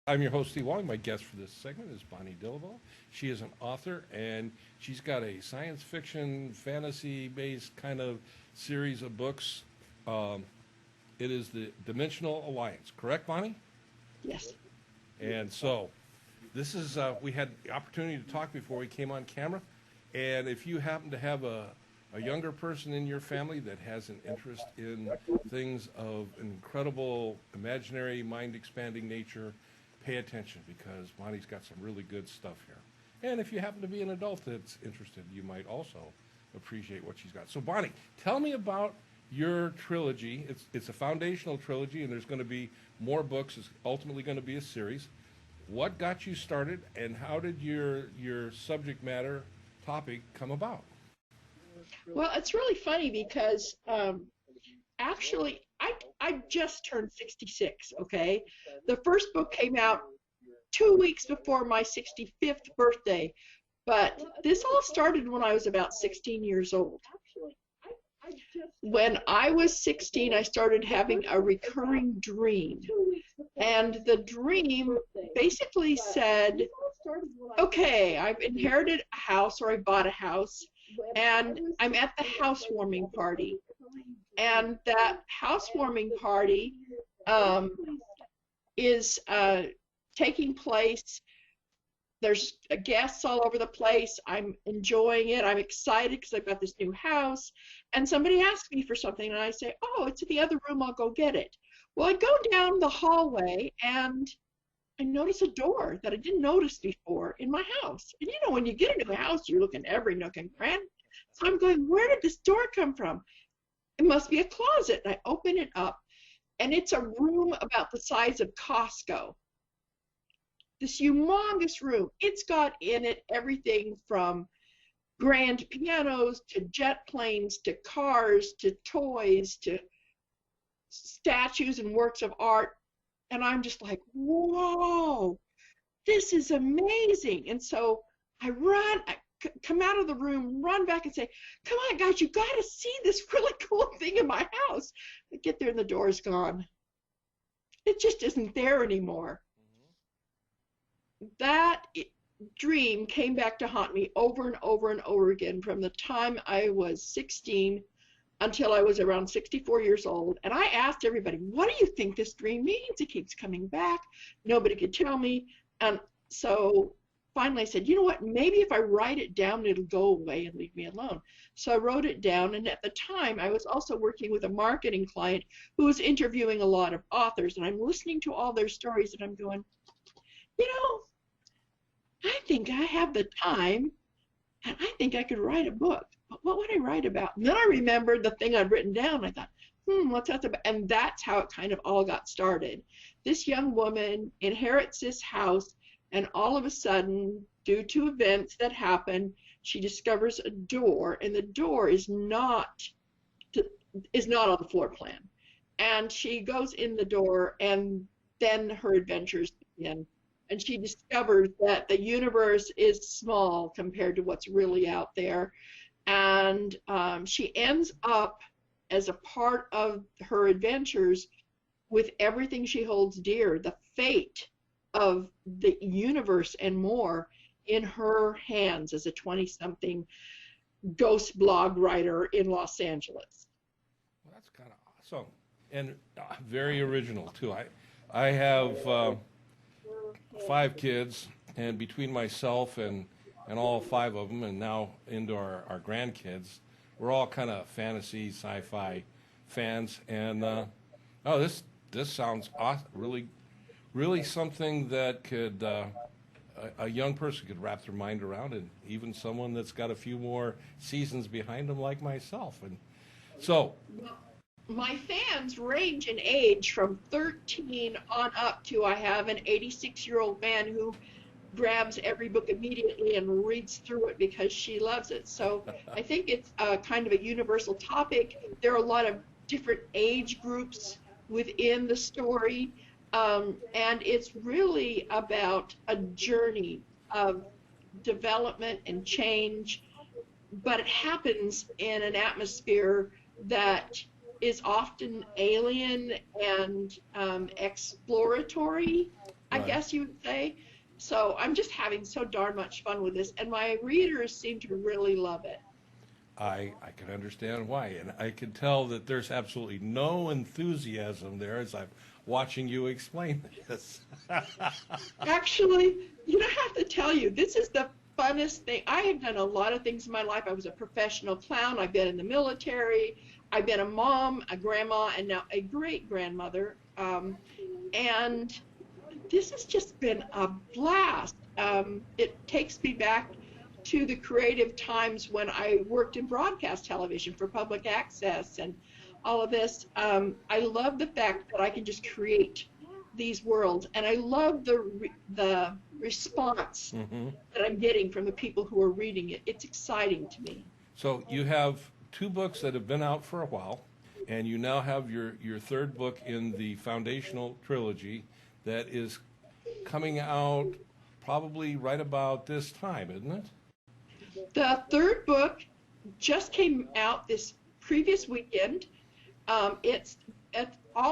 I'm your host, Steve Walling. My guest for this segment is Bonnie Dillabough. She is an author, and she's got a science fiction, fantasy-based kind of series of books. Um, it is the Dimensional Alliance, correct, Bonnie? Yes. And so, this is, we had the opportunity to talk before we came on camera, and if you happen to have a younger person in your family that has an interest in things of incredible, imaginary, mind-expanding nature, pay attention because Bonnie's got some really good stuff here. And if you happen to be an adult that's interested, you might also appreciate what she's got. So Bonnie, tell me about your trilogy. It's a foundational trilogy, and there's going to be more books. It's ultimately going to be a series. What got you started, and how did your subject matter topic come about? Well, it's really funny because actually, I just turned 66, okay? The first book came out 2 weeks before my 65th birthday, but this all started when I was about 16 years old. When I was 16, I started having a recurring dream, and the dream basically said, okay, I've inherited a house, or I bought a house, and I'm at the housewarming party. And that housewarming party is taking place. There's guests all over the place. I'm enjoying it. I'm excited because I've got this new house. And somebody asks me for something, and I say, oh, it's in the other room. I'll go get it. Well, I go down the hallway, and I notice a door that I didn't notice before in my house. And you know, when you get into a house, you look in every nook and cranny. So I'm going, where did this door come from? It must be a closet. And I open it up, and it's a room about the size of Costco. This humongous room. It's got in it everything from grand pianos to jet planes to cars to toys to statues and works of art. And I'm just like, whoa, this is amazing. And so I come out of the room, run back and say, come on, guys, you got to see this really cool thing in my house. I get there and the door's gone. It just isn't there anymore. That dream came back to haunt me over and over and over again from the time I was 16 until I was around 64 years old. And I asked everybody, what do you think this dream means? It keeps coming back. Nobody could tell me. And so finally I said, you know what, maybe if I write it down, it'll go away and leave me alone. So I wrote it down, and at the time I was also working with a marketing client who was interviewing a lot of authors, and I'm listening to all their stories, and I'm going, you know, I think I have the time, and I think I could write a book. But what would I write about? And then I remembered the thing I'd written down. I thought, what's that about? And that's how it kind of all got started. This young woman inherits this house, and all of a sudden, due to events that happen, she discovers a door, and the door is not on the floor plan. And she goes in the door, and then her adventures begin. And she discovers that the universe is small compared to what's really out there. And she ends up, as a part of her adventures, with everything she holds dear, the fate of the universe and more, in her hands as a 20-something ghost blog writer in Los Angeles. Well, that's kind of awesome and very original too. I have 5 kids, and between myself and all 5 of them, and now into our grandkids, we're all kind of fantasy, sci-fi fans. And this sounds awesome, really something that could a young person could wrap their mind around, and even someone that's got a few more seasons behind them like myself. And so my fans range in age from 13 on up to, I have an 86-year-old man who grabs every book immediately and reads through it because she loves it. So I think it's kind of a universal topic. There are a lot of different age groups within the story, and it's really about a journey of development and change, but it happens in an atmosphere that is often alien and exploratory, I Right. guess you would say. So I'm just having so darn much fun with this, and my readers seem to really love it. I can understand why, and I can tell that there's absolutely no enthusiasm there as I'm watching you explain this. Actually, you know, I have to tell you, this is the funnest thing. I have done a lot of things in my life. I was a professional clown. I've been in the military. I've been a mom, a grandma, and now a great grandmother. And this has just been a blast. It takes me back to the creative times when I worked in broadcast television for public access and all of this. I love the fact that I can just create these worlds, and I love the response Hmm. that I'm getting from the people who are reading it. It's exciting to me. So you have two books that have been out for a while, and you now have your third book in the foundational trilogy that is coming out probably right about this time, isn't it? The third book just came out this previous weekend. All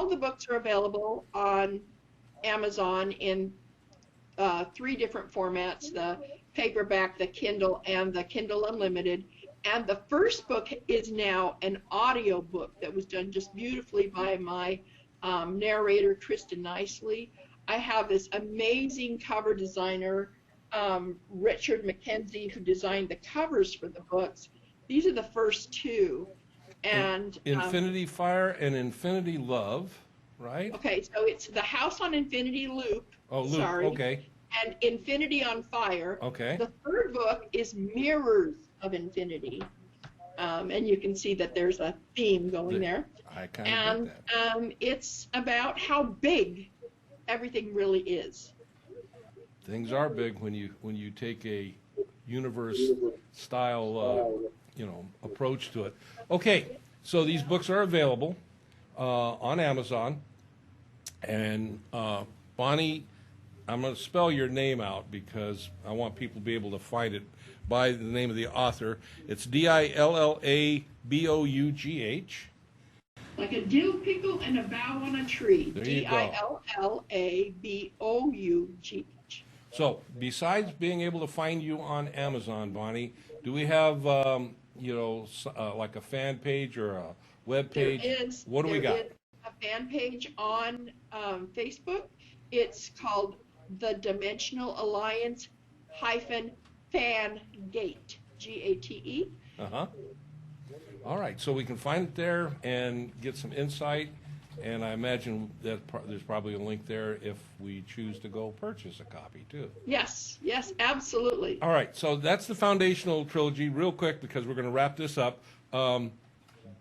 the books are available on Amazon in three different formats: the paperback, the Kindle, and the Kindle Unlimited. And the first book is now an audio book that was done just beautifully by my narrator, Kristen Nicely. I have this amazing cover designer, Richard McKenzie, who designed the covers for the books. These are the first two. And Infinity Fire and Infinity Love, right? okay, so it's The House on Infinity Loop. Oh, Luke, Sorry. okay, And Infinity on Fire. okay. The third book is Mirrors of Infinity. And you can see that there's a theme going there. I kind of And get that. it's about how big everything really is. Things are big when you take a universe style approach to it. Okay, so these books are available on Amazon, and Bonnie, I'm going to spell your name out because I want people to be able to find it by the name of the author. It's Dillabough. Like a dill pickle and a bough on a tree. There you go. Dillabough. So, besides being able to find you on Amazon, Bonnie, do we have, like a fan page or a web page? There is. What do we got? There is a fan page on Facebook. It's called the Dimensional Alliance hyphen Fangate, Gate. Uh-huh. All right, so we can find it there and get some insight, and I imagine that there's probably a link there if we choose to go purchase a copy, too. Yes, absolutely. All right, so that's the foundational trilogy. Real quick, because we're going to wrap this up.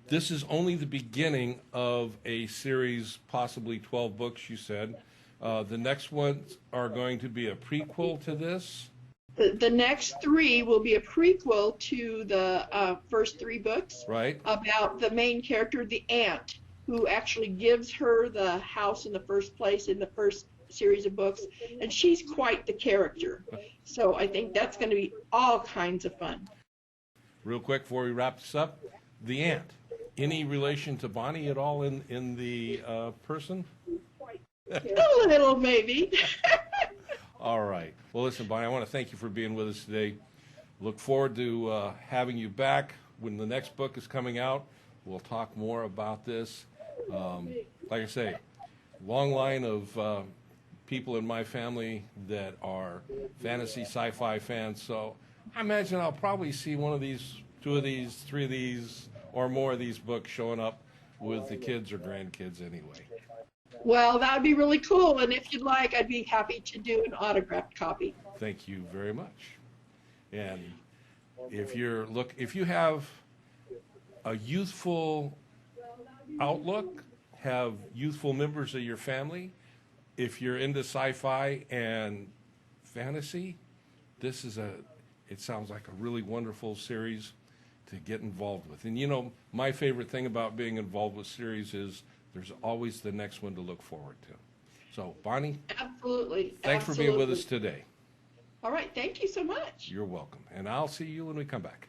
This is only the beginning of a series, possibly 12 books, you said. The next ones are going to be a prequel to this. The next three will be a prequel to the first three books. Right. About the main character, the aunt, who actually gives her the house in the first place in the first series of books, and she's quite the character. So I think that's going to be all kinds of fun. Real quick before we wrap this up, the aunt. Any relation to Bonnie at all in the person? A little, maybe. All right. Well, listen, Bonnie, I want to thank you for being with us today. Look forward to having you back when the next book is coming out. We'll talk more about this. Like I say, long line of people in my family that are fantasy sci-fi fans. So I imagine I'll probably see one of these, two of these, three of these, or more of these books showing up with the kids or grandkids anyway. Well, that would be really cool, and if you'd like, I'd be happy to do an autographed copy. Thank you very much. And if you have a youthful outlook, have youthful members of your family, if you're into sci-fi and fantasy, it sounds like a really wonderful series to get involved with. And my favorite thing about being involved with series is there's always the next one to look forward to. So, Bonnie, absolutely. Thanks for being with us today. All right, thank you so much. You're welcome. And I'll see you when we come back.